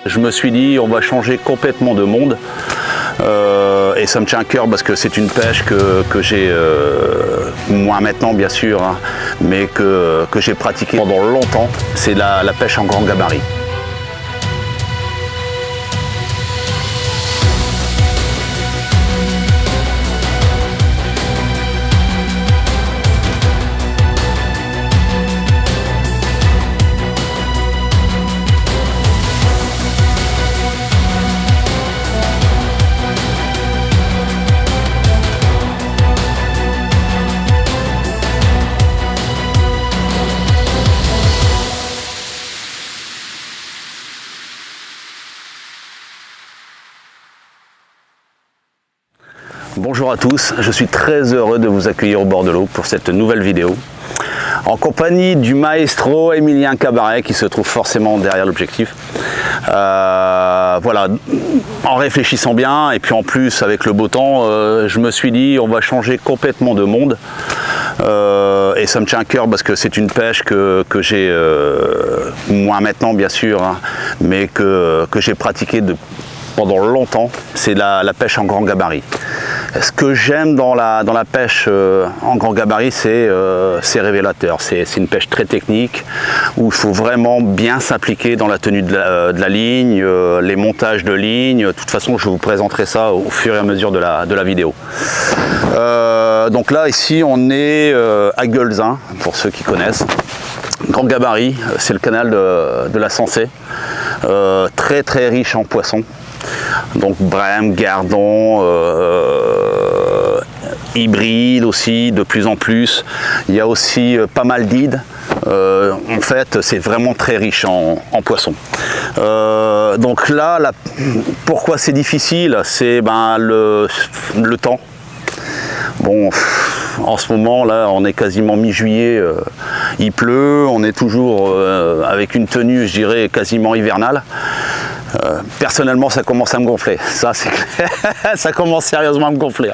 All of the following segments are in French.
Je me suis dit on va changer complètement de monde et ça me tient à cœur parce que c'est une pêche que j'ai, moins maintenant bien sûr, hein, mais que j'ai pratiquée pendant longtemps, c'est la pêche en grand gabarit. Bonjour à tous, je suis très heureux de vous accueillir au bord de l'eau pour cette nouvelle vidéo en compagnie du maestro Emilien Cabaret qui se trouve forcément derrière l'objectif. Voilà, en réfléchissant bien et puis en plus avec le beau temps, je me suis dit on va changer complètement de monde et ça me tient à cœur parce que c'est une pêche que j'ai, moins maintenant bien sûr, hein, mais que j'ai pratiquée pendant longtemps, c'est la pêche en grand gabarit. Ce que j'aime dans la pêche en grand gabarit, c'est révélateur. C'est une pêche très technique où il faut vraiment bien s'impliquer dans la tenue de la ligne, les montages de ligne. De toute façon, je vous présenterai ça au fur et à mesure de la vidéo. Donc là, ici, on est à Guelzin, pour ceux qui connaissent. Grand gabarit, c'est le canal de la Sensée, très très riche en poissons. Donc brème, gardon, hybride aussi de plus en plus. Il y a aussi pas mal d'ides. En fait, c'est vraiment très riche en poissons. Donc là, pourquoi c'est difficile? C'est le temps. Bon, en ce moment, là, on est quasiment mi-juillet, il pleut, on est toujours avec une tenue, je dirais, quasiment hivernale. Personnellement, ça commence à me gonfler, ça c'est clair. Ça commence sérieusement à me gonfler.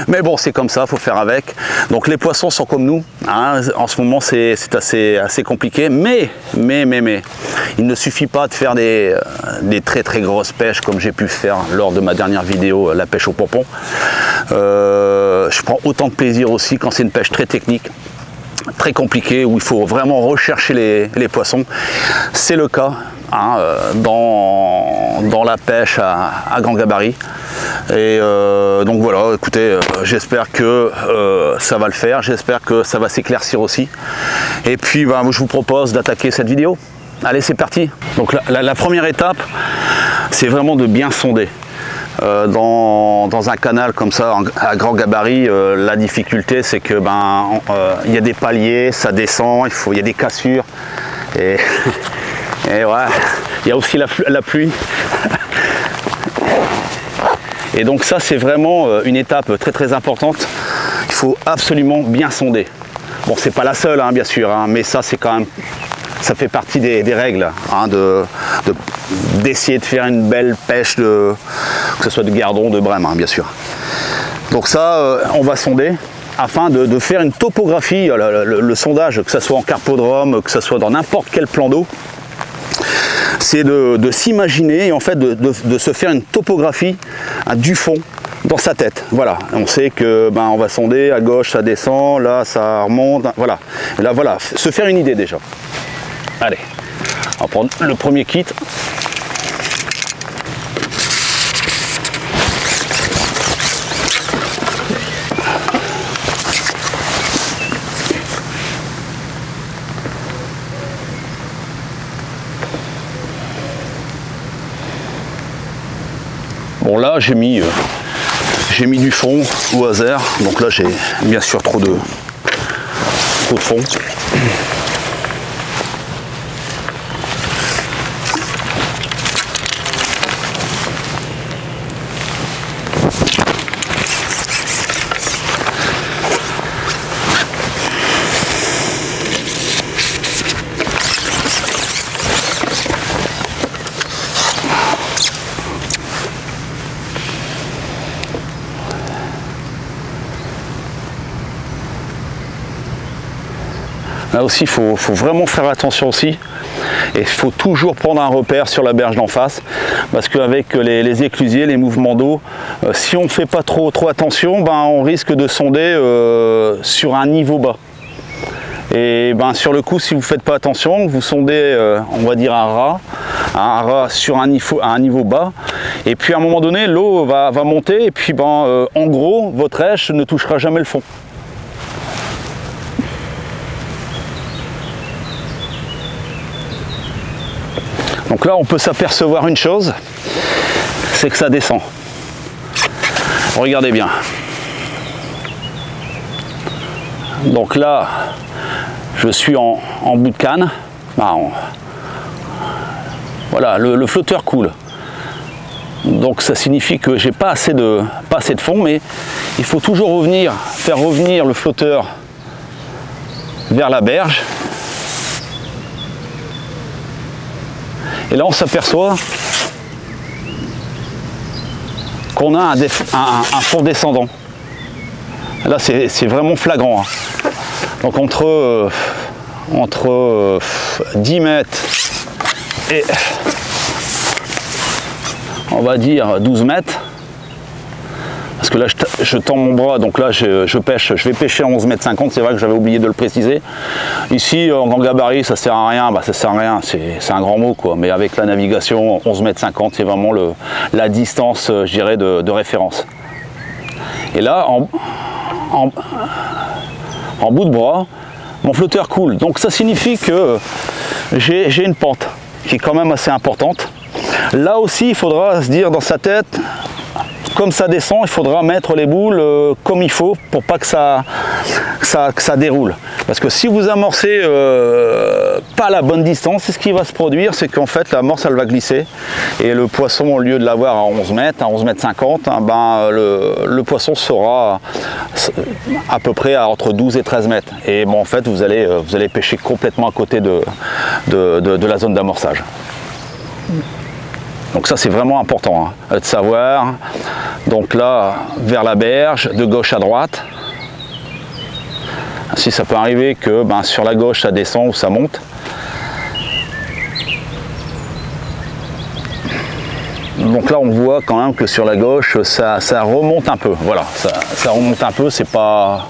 Mais bon, c'est comme ça, il faut faire avec. Donc les poissons sont comme nous, hein. En ce moment c'est assez compliqué, mais il ne suffit pas de faire des très très grosses pêches comme j'ai pu faire lors de ma dernière vidéo, la pêche au pompon. Je prends autant de plaisir aussi quand c'est une pêche très technique, très compliquée, où il faut vraiment rechercher les poissons. C'est le cas, hein, dans la pêche à grand gabarit. Et donc voilà, écoutez, j'espère que ça va le faire, j'espère que ça va s'éclaircir aussi. Et puis je vous propose d'attaquer cette vidéo. Allez, c'est parti. Donc la première étape, c'est vraiment de bien sonder. Dans un canal comme ça à grand gabarit, la difficulté c'est que y a des paliers, ça descend, il y a des cassures et ouais, il y a aussi la pluie. Et donc ça c'est vraiment une étape très très importante. Il faut absolument bien sonder. Bon, c'est pas la seule, hein, bien sûr, hein, mais ça c'est quand même, ça fait partie des règles, hein, d'essayer de faire une belle pêche, que ce soit de gardon, de brème, hein, bien sûr. Donc ça, on va sonder afin de faire une topographie, le sondage, que ce soit en carpodrome, que ce soit dans n'importe quel plan d'eau. C'est de s'imaginer et en fait de se faire une topographie, du fond dans sa tête. Voilà, on sait que on va sonder, à gauche ça descend, là ça remonte, voilà. Et là voilà, se faire une idée déjà. Allez, on va prendre le premier kit. Bon là j'ai mis du fond au hasard, donc là j'ai bien sûr trop de fond. Là aussi, il faut vraiment faire attention aussi. Et il faut toujours prendre un repère sur la berge d'en face, parce qu'avec les éclusiers, les mouvements d'eau, si on ne fait pas trop attention, ben, on risque de sonder sur un niveau bas. Et ben, sur le coup, si vous ne faites pas attention, vous sondez, on va dire un ras sur un niveau bas, et puis à un moment donné, l'eau va monter, et puis ben, en gros, votre rêche ne touchera jamais le fond. Donc là, on peut s'apercevoir une chose, c'est que ça descend. Regardez bien. Donc là, je suis en bout de canne. Voilà, le flotteur coule. Donc ça signifie que j'ai pas assez de fond, mais il faut toujours faire revenir le flotteur vers la berge. Et là, on s'aperçoit qu'on a un fond descendant. Là, c'est vraiment flagrant. Hein. Donc entre 10 mètres et on va dire 12 mètres, parce que là je tends mon bras, donc là je vais pêcher à 11,50 mètres, c'est vrai que j'avais oublié de le préciser. Ici en gabarit ça sert à rien, ça sert à rien, c'est un grand mot quoi, mais avec la navigation 11,50 mètres c'est vraiment la distance je dirais de référence. Et là en bout de bras, mon flotteur coule, donc ça signifie que j'ai une pente qui est quand même assez importante. Là aussi il faudra se dire dans sa tête, comme ça descend, il faudra mettre les boules comme il faut pour pas que ça déroule. Parce que si vous amorcez pas la bonne distance, ce qui va se produire, c'est qu'en fait l'amorce elle va glisser et le poisson, au lieu de l'avoir à 11 mètres, à 11,50 mètres, hein, ben, le poisson sera à peu près entre 12 et 13 mètres. Et bon, en fait vous allez pêcher complètement à côté de la zone d'amorçage. Donc ça c'est vraiment important hein, de savoir. Donc là, vers la berge, de gauche à droite. Si ça peut arriver que ben, sur la gauche ça descend ou ça monte. Donc là on voit quand même que sur la gauche ça remonte un peu. Voilà, ça remonte un peu, c'est pas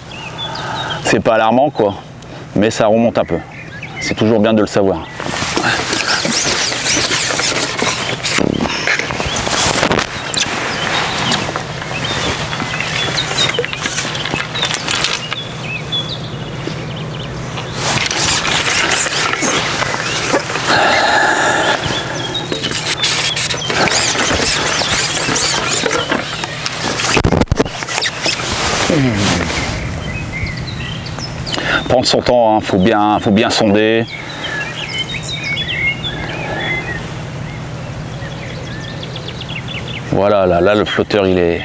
alarmant quoi, mais ça remonte un peu. C'est toujours bien de le savoir. Prendre son temps, hein, faut bien sonder. Voilà, là le flotteur il est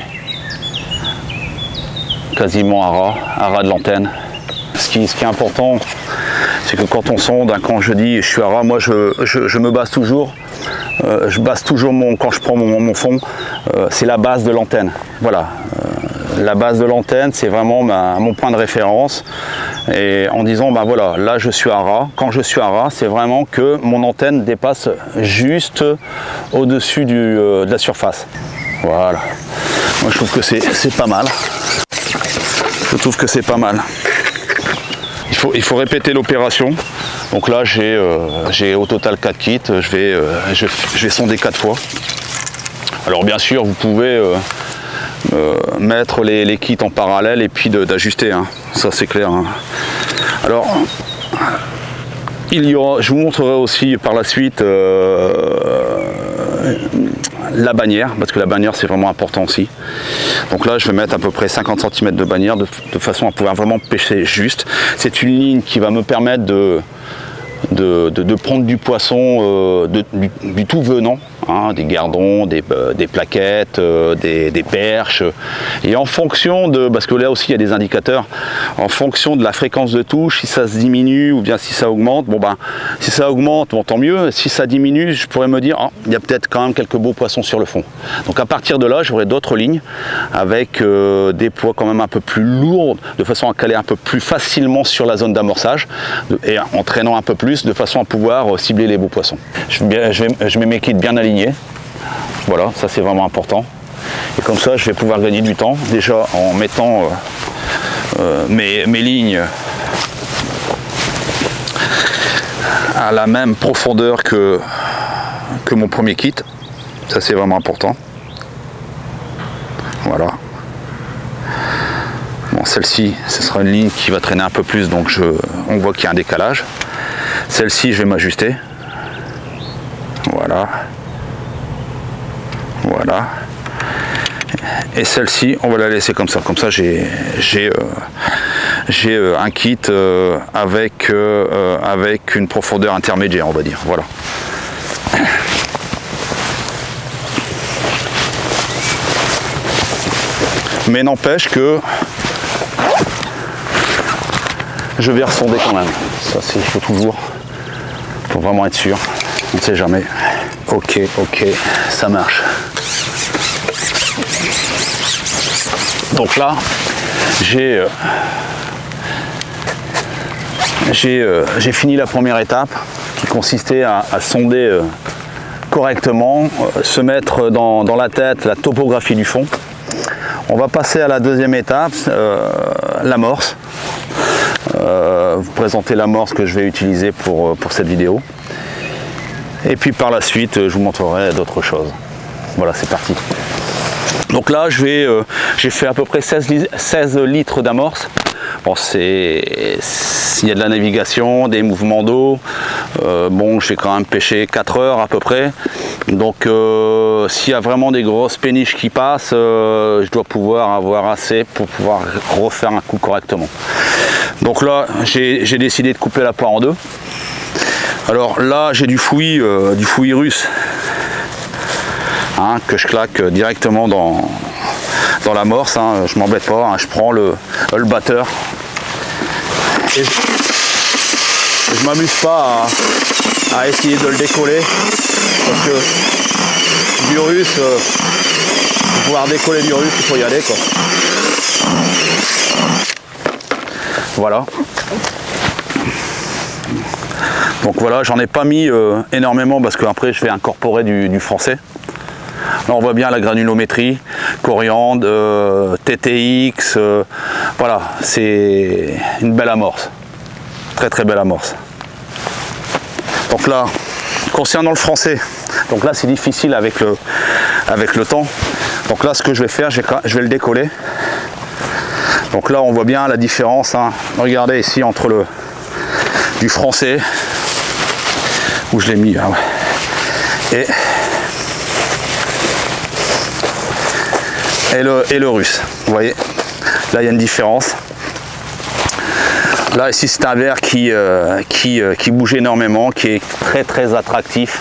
quasiment à ras de l'antenne. Ce qui est important, c'est que quand on sonde, hein, quand je dis je suis à ras, moi je me base toujours. Quand je prends mon fond, c'est la base de l'antenne. Voilà. La base de l'antenne, c'est vraiment mon point de référence. Et en disant, ben voilà, là je suis à ras. Quand je suis à ras, c'est vraiment que mon antenne dépasse juste au-dessus de la surface. Voilà. Moi je trouve que c'est pas mal. Je trouve que c'est pas mal. Il faut répéter l'opération. Donc là j'ai au total 4 kits. Je vais sonder 4 fois. Alors bien sûr, vous pouvez mettre les kits en parallèle et puis d'ajuster, hein. Ça c'est clair, hein. Alors je vous montrerai aussi par la suite la bannière, parce que la bannière c'est vraiment important aussi. Donc là je vais mettre à peu près 50 cm de bannière de façon à pouvoir vraiment pêcher juste. C'est une ligne qui va me permettre de prendre du poisson du tout venant, hein, des gardons, des plaquettes, des perches. Et en fonction de, parce que là aussi il y a des indicateurs, en fonction de la fréquence de touche, si ça se diminue ou bien si ça augmente, bon ben si ça augmente, bon, tant mieux. Si ça diminue, je pourrais me dire, oh, il y a peut-être quand même quelques beaux poissons sur le fond. Donc à partir de là, j'aurai d'autres lignes avec des poids quand même un peu plus lourds, de façon à caler un peu plus facilement sur la zone d'amorçage et en traînant un peu plus, de façon à pouvoir cibler les beaux poissons. Je mets mes kits bien alignés. Voilà, ça c'est vraiment important. Et comme ça, je vais pouvoir gagner du temps, déjà en mettant mes lignes à la même profondeur que mon premier kit. Ça c'est vraiment important. Voilà. Bon, celle-ci, ce sera une ligne qui va traîner un peu plus, donc on voit qu'il y a un décalage. Celle-ci, je vais m'ajuster. Voilà. Voilà. Et celle-ci, on va la laisser comme ça. Comme ça, j'ai un kit avec une profondeur intermédiaire, on va dire. Voilà. Mais n'empêche que je vais ressonder quand même. Ça, il faut toujours, pour vraiment être sûr. On ne sait jamais. Ok, ça marche. Donc là, j'ai fini la première étape qui consistait à sonder correctement, se mettre dans la tête la topographie du fond. On va passer à la deuxième étape, l'amorce. Vous présenter l'amorce que je vais utiliser pour cette vidéo. Et puis par la suite, je vous montrerai d'autres choses. Voilà, c'est parti. Donc là, j'ai fait à peu près 16 litres d'amorce. Bon, il y a de la navigation, des mouvements d'eau. Bon, j'ai quand même pêché 4 heures à peu près. Donc s'il y a vraiment des grosses péniches qui passent, je dois pouvoir avoir assez pour pouvoir refaire un coup correctement. Donc là, j'ai décidé de couper la poire en deux. Alors là, j'ai du fouillis russe, hein, que je claque directement dans l'amorce, hein, je m'embête pas, hein, je prends le batteur. Et je m'amuse pas à essayer de le décoller, parce que du russe, pour pouvoir décoller du russe, il faut y aller, quoi. Voilà. Donc voilà, j'en ai pas mis énormément parce qu'après je vais incorporer du français. Là on voit bien la granulométrie, coriandre, TTX, voilà, c'est une belle amorce. Très très belle amorce. Donc là, concernant le français, donc là c'est difficile avec le temps. Donc là ce que je vais faire, je vais le décoller. Donc là on voit bien la différence, hein. Regardez ici entre du français, où je l'ai mis, hein, ouais. et le russe. Vous voyez, là il y a une différence. Là ici c'est un verre qui bouge énormément, qui est très très attractif.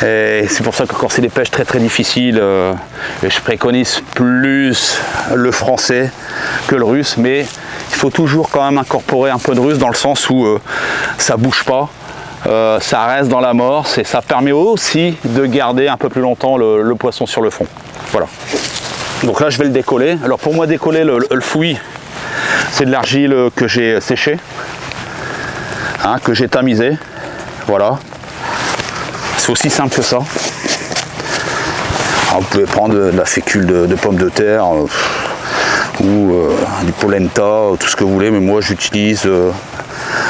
Et c'est pour ça que quand c'est des pêches très très difficiles, je préconise plus le français que le russe, mais il faut toujours quand même incorporer un peu de russe dans le sens où ça bouge pas, ça reste dans l'amorce et ça permet aussi de garder un peu plus longtemps le poisson sur le fond. Voilà. Donc là je vais le décoller. Alors pour moi décoller le fouillis, c'est de l'argile que j'ai séchée, hein, que j'ai tamisée. Voilà. C'est aussi simple que ça. Alors, vous pouvez prendre de la fécule de pommes de terre ou du polenta, tout ce que vous voulez, mais moi j'utilise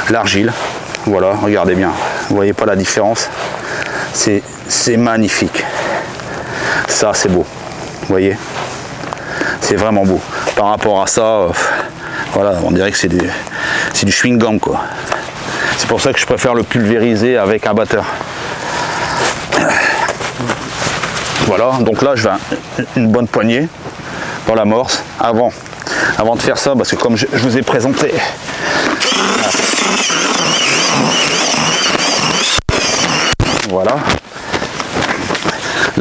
l'argile. Voilà, regardez bien. Vous voyez pas la différence? C'est magnifique. Ça c'est beau. Vous voyez? C'est vraiment beau. Par rapport à ça, voilà, on dirait que c'est du chewing-gum, quoi. C'est pour ça que je préfère le pulvériser avec un batteur. Voilà, donc là je vais une bonne poignée dans l'amorce avant de faire ça, parce que comme je vous ai présenté, voilà,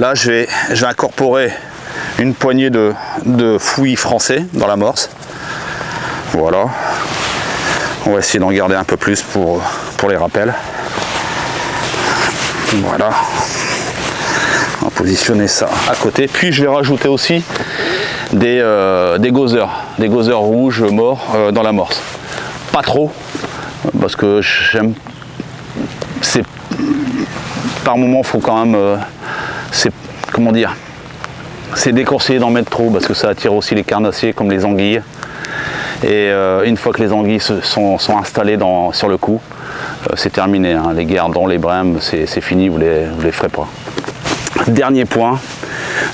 Là, je vais incorporer une poignée de fouillis français dans l'amorce. Voilà. On va essayer d'en garder un peu plus pour les rappels. Voilà. On va positionner ça à côté. Puis je vais rajouter aussi des gothers rouges morts dans l'amorce. Pas trop, parce que j'aime. C'est par moment, faut quand même. C'est comment dire. C'est déconseillé d'en mettre trop parce que ça attire aussi les carnassiers comme les anguilles. Et une fois que les anguilles sont installées sur le coup, c'est terminé. Hein. Les gardons, les brèmes, c'est fini, vous les ferez pas. Dernier point,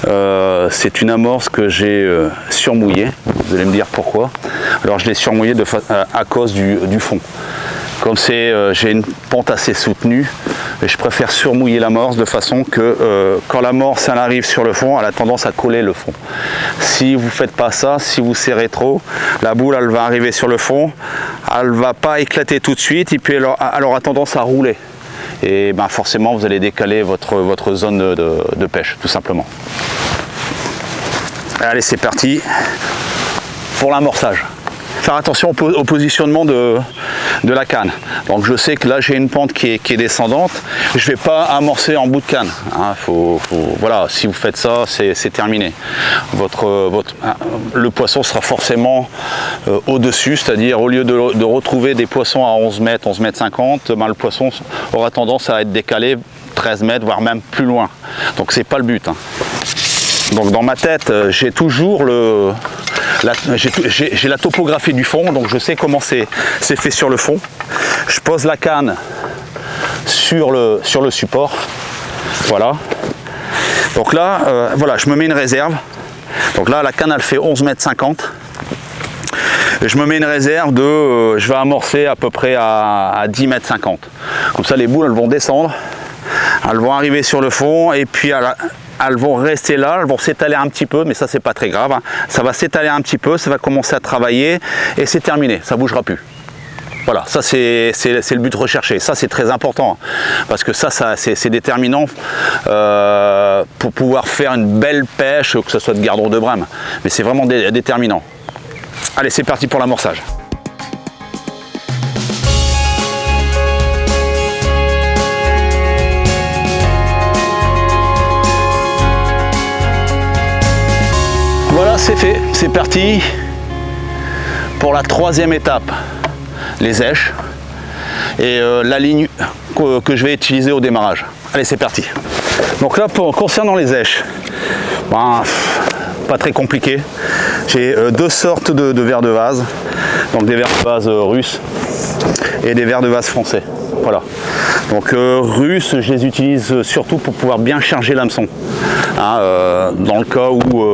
c'est une amorce que j'ai surmouillée. Vous allez me dire pourquoi. Alors je l'ai surmouillée à cause du fond. Comme j'ai une pente assez soutenue, et je préfère surmouiller l'amorce de façon que quand l'amorce elle arrive sur le fond, elle a tendance à coller le fond. Si vous ne faites pas ça, si vous serrez trop, la boule elle va arriver sur le fond, elle ne va pas éclater tout de suite et puis elle aura tendance à rouler. Et ben forcément vous allez décaler votre zone de pêche tout simplement. Allez, c'est parti pour l'amorçage. Faire attention au positionnement de la canne. Donc je sais que là j'ai une pente qui est descendante, je ne vais pas amorcer en bout de canne. Hein, voilà, si vous faites ça, c'est terminé. Le poisson sera forcément au-dessus, c'est-à-dire au lieu de retrouver des poissons à 11 mètres, 11 mètres 50, ben, le poisson aura tendance à être décalé 13 mètres, voire même plus loin. Donc c'est pas le but. Hein. Donc dans ma tête, j'ai toujours j'ai la topographie du fond, donc je sais comment c'est fait sur le fond. Je pose la canne sur le support. Voilà. Donc là, voilà, je me mets une réserve. Donc là, la canne, elle fait 11 mètres 50. Et je me mets une réserve de, je vais amorcer à peu près à 10 mètres 50. Comme ça, les boules, elles vont descendre. Elles vont arriver sur le fond et puis elles vont rester là, elles vont s'étaler un petit peu, mais ça c'est pas très grave. Hein. Ça va s'étaler un petit peu, ça va commencer à travailler et c'est terminé, ça bougera plus. Voilà, ça c'est le but recherché. Ça c'est très important parce que ça c'est déterminant pour pouvoir faire une belle pêche, que ce soit de gardon ou de brème. Mais c'est vraiment déterminant. Allez, c'est parti pour l'amorçage. Voilà, c'est fait, c'est parti pour la troisième étape, les éches et la ligne que je vais utiliser au démarrage. Allez, c'est parti. Donc là, concernant les éches, ben, pas très compliqué. J'ai deux sortes de vers de vase, donc des vers de vase russes et des vers de vase français. Voilà. Donc russes, je les utilise surtout pour pouvoir bien charger l'hameçon. Hein, dans le cas où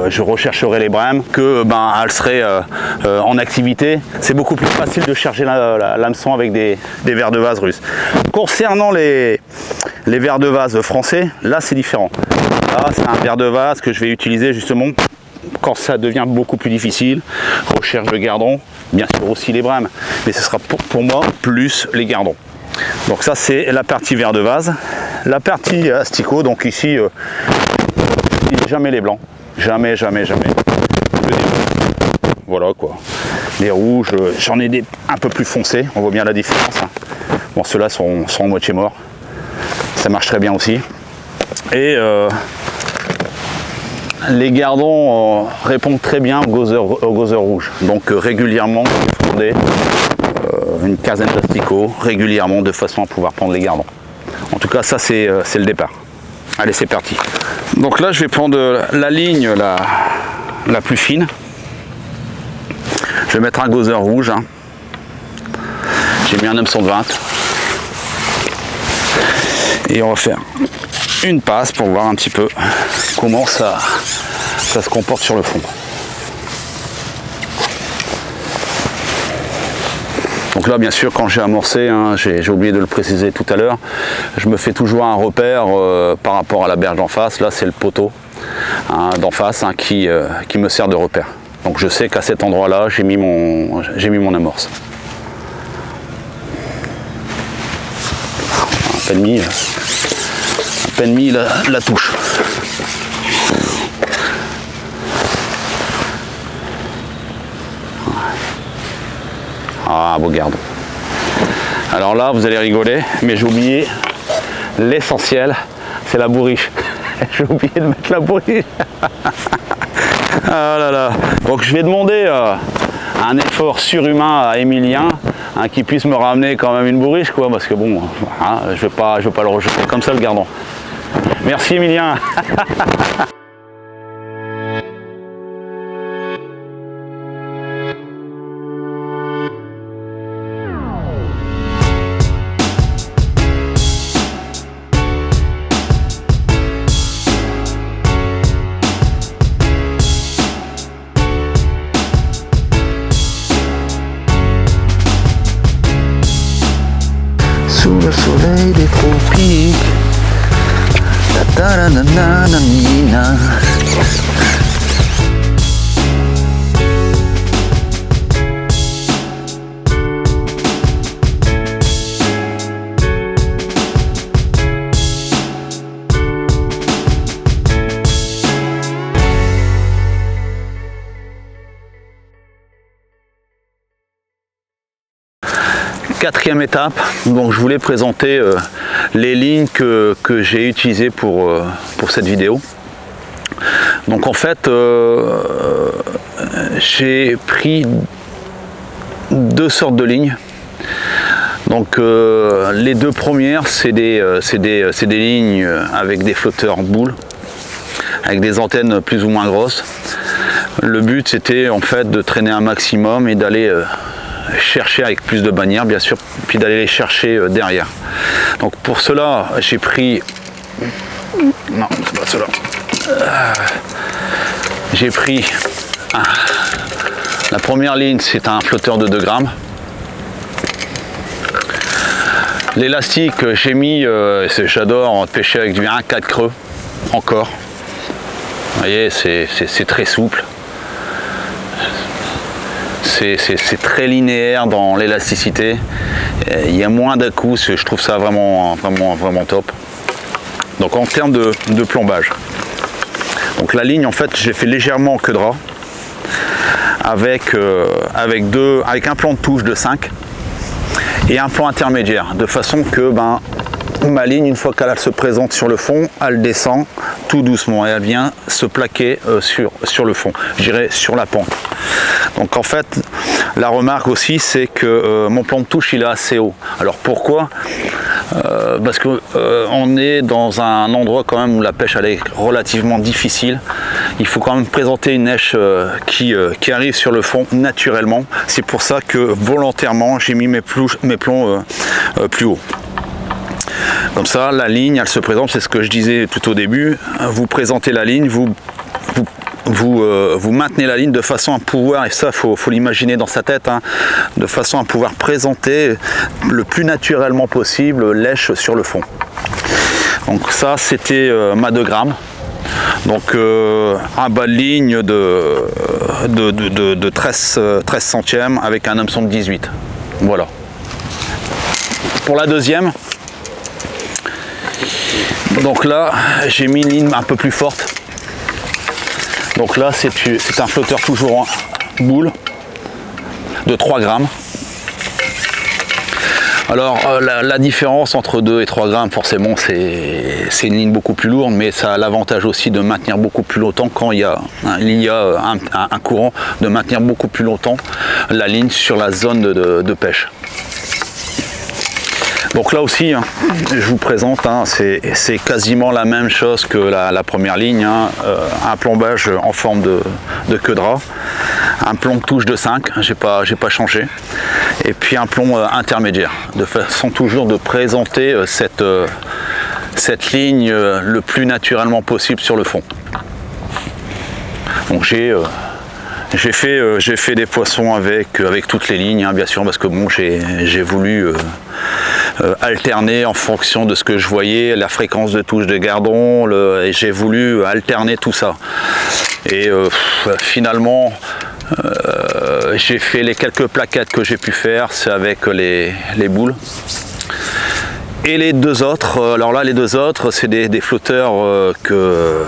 je rechercherai les brèmes, que ben, elles seraient en activité, c'est beaucoup plus facile de charger l'hameçon avec des vers de vase russes. Concernant les vers de vase français, là c'est différent. Là c'est un vers de vase que je vais utiliser justement quand ça devient beaucoup plus difficile, recherche de gardons, bien sûr aussi les brèmes, mais ce sera pour moi plus les gardons. Donc ça c'est la partie vers de vase. La partie asticot, donc ici jamais les blancs, jamais. Voilà quoi. Les rouges, j'en ai des un peu plus foncés, on voit bien la différence. Bon, ceux-là sont en moitié morts, ça marche très bien aussi. Et les gardons répondent très bien aux gothers rouges, donc régulièrement fonder une quinzaine d'asticots régulièrement de façon à pouvoir prendre les gardons. En tout cas, ça c'est le départ. Allez, c'est parti. Donc là, je vais prendre la ligne la plus fine. Je vais mettre un gother rouge. Hein. J'ai mis un hameçon de 20. Et on va faire une passe pour voir un petit peu comment ça se comporte sur le fond. Donc là, bien sûr, quand j'ai amorcé, hein, j'ai oublié de le préciser tout à l'heure, je me fais toujours un repère par rapport à la berge d'en face. Là, c'est le poteau hein, d'en face hein, qui me sert de repère. Donc je sais qu'à cet endroit-là, j'ai mis mon amorce. À peine peine mis la touche. Ah, beau gardon. Alors là, vous allez rigoler, mais j'ai oublié l'essentiel, c'est la bourriche. J'ai oublié de mettre la bourriche. Ah là là. Donc je vais demander un effort surhumain à Emilien, hein, qui puisse me ramener quand même une bourriche, quoi, parce que bon, hein, je vais pas le rejeter comme ça, le gardon. Merci Emilien. Sous le soleil des tropiques, ta ta na na na na. 4e étape, donc je voulais présenter les lignes que j'ai utilisées pour cette vidéo. Donc en fait, j'ai pris 2 sortes de lignes. Donc les 2 premières, c'est des lignes avec des flotteurs boules, avec des antennes plus ou moins grosses. Le but c'était en fait de traîner un maximum et d'aller chercher avec plus de bannières bien sûr, puis d'aller les chercher derrière. Donc pour cela j'ai pris, non c'est pas cela, j'ai pris la première ligne, c'est un flotteur de 2 grammes. L'élastique j'ai mis, j'adore pêcher avec du 1,4 creux encore. Vous voyez, c'est très souple. C'est très linéaire dans l'élasticité. Il y a moins d'à-coups, je trouve ça vraiment top. Donc en termes de plombage. Donc la ligne en fait j'ai fait légèrement en queue de rat avec un plan de touche de 5 et un plan intermédiaire, de façon que ma ligne, une fois qu'elle se présente sur le fond, elle descend tout doucement et elle vient se plaquer sur le fond, je dirais sur la pente. Donc en fait, la remarque aussi, c'est que mon plan de touche il est assez haut. Alors pourquoi? Parce que on est dans un endroit quand même où la pêche elle est relativement difficile. Il faut quand même présenter une neiche qui arrive sur le fond naturellement. C'est pour ça que volontairement j'ai mis mes plombs plus haut. Comme ça, la ligne, elle se présente, c'est ce que je disais tout au début. Vous présentez la ligne, vous maintenez la ligne de façon à pouvoir, et ça faut l'imaginer dans sa tête, hein, de façon à pouvoir présenter le plus naturellement possible lèche sur le fond. Donc ça c'était ma 2 grammes. Donc un bas de ligne de 13 centièmes avec un hameçon de 18. Voilà. Pour la deuxième, donc là j'ai mis une ligne un peu plus forte. Donc là c'est un flotteur toujours en boule de 3 grammes. Alors la différence entre 2 et 3 grammes forcément c'est une ligne beaucoup plus lourde, mais ça a l'avantage aussi de maintenir beaucoup plus longtemps quand il y a un courant, de maintenir beaucoup plus longtemps la ligne sur la zone de pêche. Donc là aussi, hein, je vous présente, hein, c'est quasiment la même chose que la première ligne, hein, un plombage en forme de queue de rat, un plomb de touche de 5, j'ai pas changé, et puis un plomb intermédiaire, de façon toujours de présenter cette ligne le plus naturellement possible sur le fond. Donc j'ai fait des poissons avec toutes les lignes, hein, bien sûr, parce que bon, j'ai voulu alterner en fonction de ce que je voyais, la fréquence de touche de gardon, et j'ai voulu alterner tout ça. Et finalement, j'ai fait les quelques plaquettes que j'ai pu faire, c'est avec les boules. Et les deux autres, alors là les deux autres c'est des flotteurs que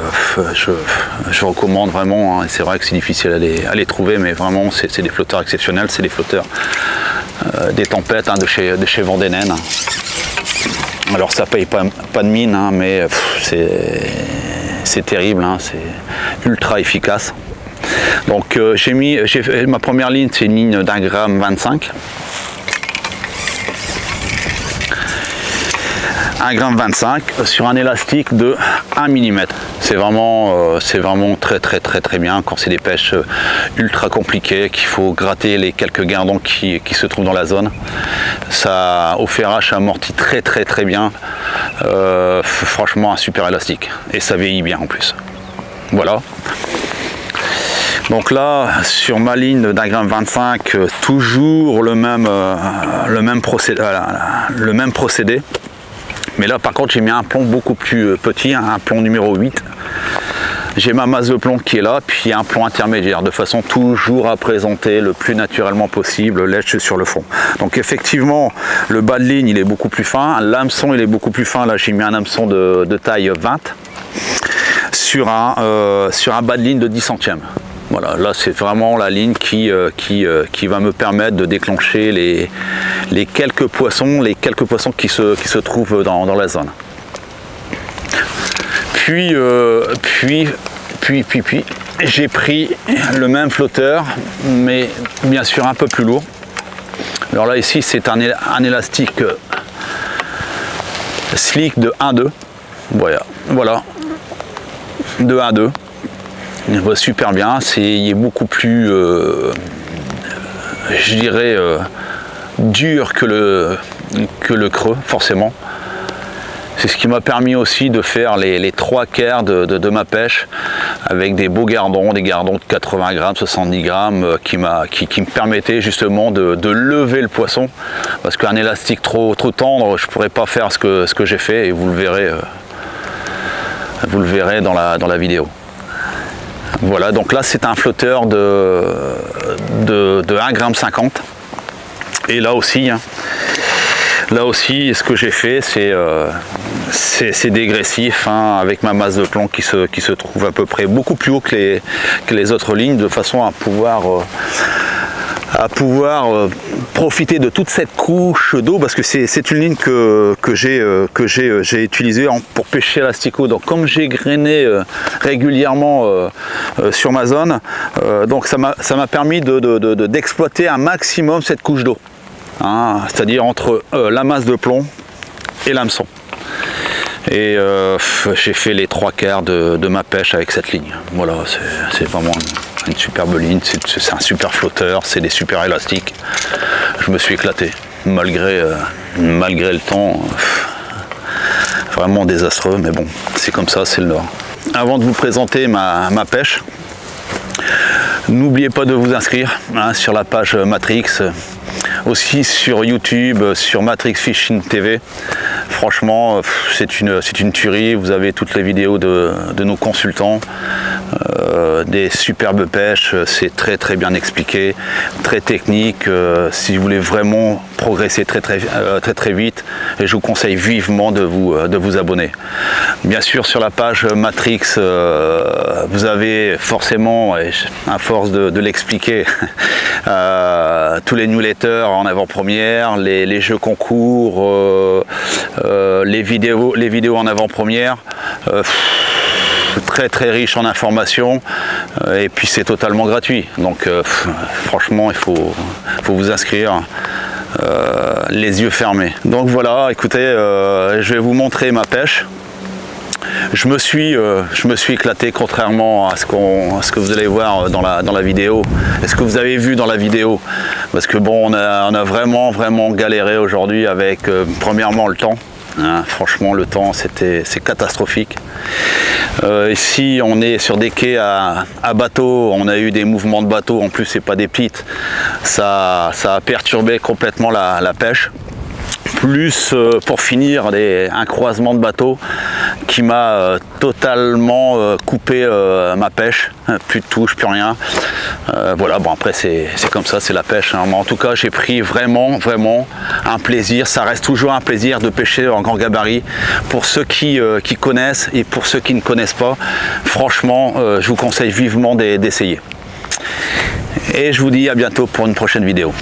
je recommande vraiment, hein, et c'est vrai que c'est difficile à les trouver, mais vraiment c'est des flotteurs exceptionnels, c'est des flotteurs des tempêtes, hein, de chez Vendenen. Alors ça paye pas de mine, hein, mais c'est terrible, hein, c'est ultra efficace. Donc ma première ligne, c'est une ligne d'1,25 g. 1,25 g sur un élastique de 1 mm. C'est vraiment très bien quand c'est des pêches ultra compliquées, qu'il faut gratter les quelques guindons qui se trouvent dans la zone. Ça, au ferrage, ça amortit très bien. Franchement, un super élastique. Et ça vieillit bien en plus. Voilà. Donc là, sur ma ligne d'1,25 g, toujours le même procédé. Mais là, par contre, j'ai mis un plomb beaucoup plus petit, un plomb numéro 8. J'ai ma masse de plomb qui est là, puis un plomb intermédiaire, de façon toujours à présenter le plus naturellement possible l'edge sur le fond. Donc effectivement, le bas de ligne, il est beaucoup plus fin. L'hameçon, il est beaucoup plus fin. Là, j'ai mis un hameçon de taille 20 sur un bas de ligne de 10 centièmes. Voilà, là c'est vraiment la ligne qui va me permettre de déclencher les quelques poissons qui se trouvent dans la zone. Puis j'ai pris le même flotteur, mais bien sûr un peu plus lourd. Alors là ici c'est un élastique slick de 1,2. Voilà, de 1,2. Il va super bien, il est beaucoup plus, je dirais, dur que le creux, forcément. C'est ce qui m'a permis aussi de faire les 3/4 de ma pêche avec des beaux gardons, des gardons de 80 grammes, 70 grammes, qui me permettaient justement de lever le poisson. Parce qu'un élastique trop tendre, je ne pourrais pas faire ce que j'ai fait, et vous le verrez dans la vidéo. Voilà, donc là c'est un flotteur de 1,50 g. Et là aussi, ce que j'ai fait, c'est dégressif, hein, avec ma masse de plomb qui se trouve à peu près beaucoup plus haut que les autres lignes, de façon à pouvoir profiter de toute cette couche d'eau, parce que c'est une ligne que j'ai utilisée pour pêcher l'asticot. Donc comme j'ai grainé régulièrement sur ma zone, donc ça m'a permis d'exploiter un maximum cette couche d'eau, hein, c'est-à-dire entre la masse de plomb et l'hameçon. Et j'ai fait les 3/4 de ma pêche avec cette ligne. Voilà, c'est vraiment une superbe ligne, c'est un super flotteur, c'est des super élastiques. Je me suis éclaté, malgré le temps vraiment désastreux, mais bon, c'est comme ça, c'est le Nord. Avant de vous présenter ma pêche, n'oubliez pas de vous inscrire, hein, sur la page Matrix, aussi sur YouTube, sur Matrix Fishing TV. Franchement, c'est une tuerie. Vous avez toutes les vidéos de nos consultants, des superbes pêches. C'est très bien expliqué, très technique. Si vous voulez vraiment progresser très vite, et je vous conseille vivement de vous abonner. Bien sûr, sur la page Matrix, vous avez forcément, à force de l'expliquer, tous les newsletters en avant-première, les jeux concours, les vidéos en avant-première, très riche en informations, et puis c'est totalement gratuit. Donc franchement, il faut vous inscrire. Les yeux fermés. Donc voilà, écoutez, je vais vous montrer ma pêche. Je me suis éclaté, contrairement à ce que vous allez voir dans la vidéo, et ce que vous avez vu dans la vidéo, parce que bon, on a vraiment galéré aujourd'hui avec premièrement le temps. Hein, franchement, le temps c'est catastrophique. Ici on est sur des quais à bateau, on a eu des mouvements de bateau, en plus c'est pas des pites, ça a perturbé complètement la pêche. plus pour finir un croisement de bateau qui m'a totalement coupé ma pêche, plus de touche, plus rien. Voilà, bon après c'est comme ça, c'est la pêche, hein. Mais en tout cas j'ai pris vraiment un plaisir. Ça reste toujours un plaisir de pêcher en grand gabarit pour ceux qui connaissent, et pour ceux qui ne connaissent pas, franchement je vous conseille vivement d'essayer. Et je vous dis à bientôt pour une prochaine vidéo.